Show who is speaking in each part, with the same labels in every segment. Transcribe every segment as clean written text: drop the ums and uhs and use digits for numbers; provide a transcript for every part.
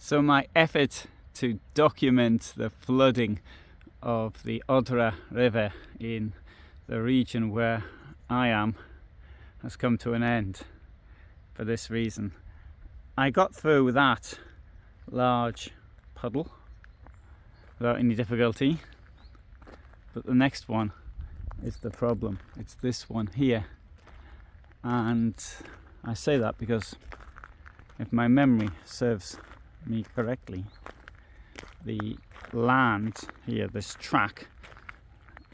Speaker 1: So my effort to document the flooding of the Odra river in the region where I am has come to an end for this reason. I got through that large puddle without any difficulty, but the next one is the problem. It's this one here, and I say that because if my memory serves me correctly, the land here, this track,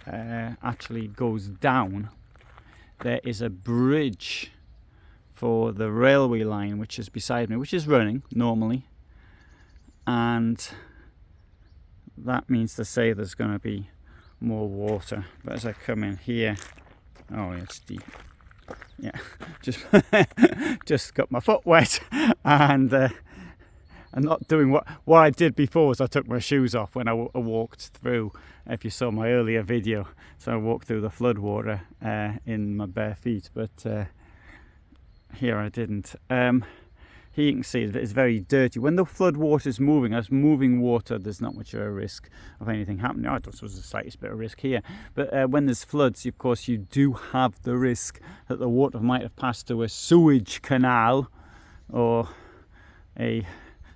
Speaker 1: actually goes down. There is a bridge for the railway line which is beside me, which is running normally, and that means to say there's going to be more water. But as I come in here, oh, it's deep. Yeah, just got my foot wet, and I'm not doing what I did before. Was I took my shoes off when I walked through. If you saw my earlier video, so I walked through the flood water in my bare feet, but here I didn't. Here you can see it's very dirty. When the flood water is moving, as moving water, there's not much of a risk of anything happening. I thought there was the slightest bit of risk here. But when there's floods, of course, you do have the risk that the water might have passed through a sewage canal or a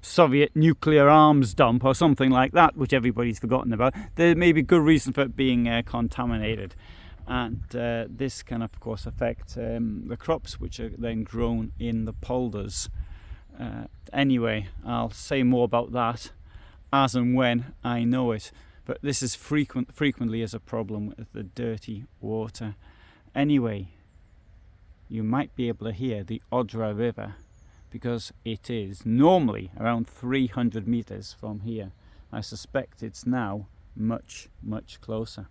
Speaker 1: Soviet nuclear arms dump or something like that, which everybody's forgotten about. There may be good reason for it being contaminated. And this can, of course, affect the crops which are then grown in the polders. Anyway, I'll say more about that as and when I know it, but this is frequently is a problem with the dirty water. Anyway, you might be able to hear the Odra river because it is normally around 300 meters from here. I suspect it's now much closer.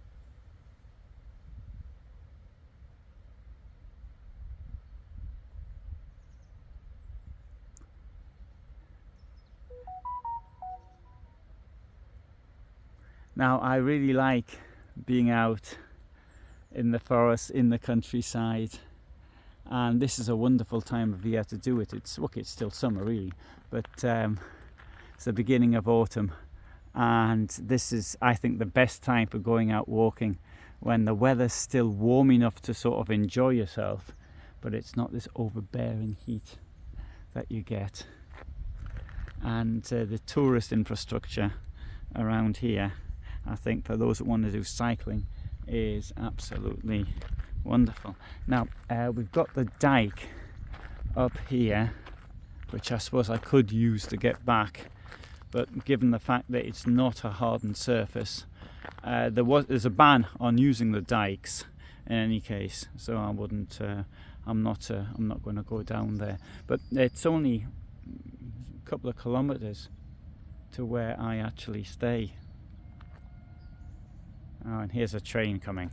Speaker 1: Now, I really like being out in the forest, in the countryside, and this is a wonderful time of year to do it. It's still summer really, but it's the beginning of autumn, and this is, I think, the best time for going out walking, when the weather's still warm enough to sort of enjoy yourself, but it's not this overbearing heat that you get. And the tourist infrastructure around here, I think, for those that want to do cycling, is absolutely wonderful. Now, we've got the dike up here, which I suppose I could use to get back, but given the fact that it's not a hardened surface, there's a ban on using the dikes in any case, so I wouldn't. I'm not going to go down there. But it's only a couple of kilometres to where I actually stay. Oh, and here's a train coming.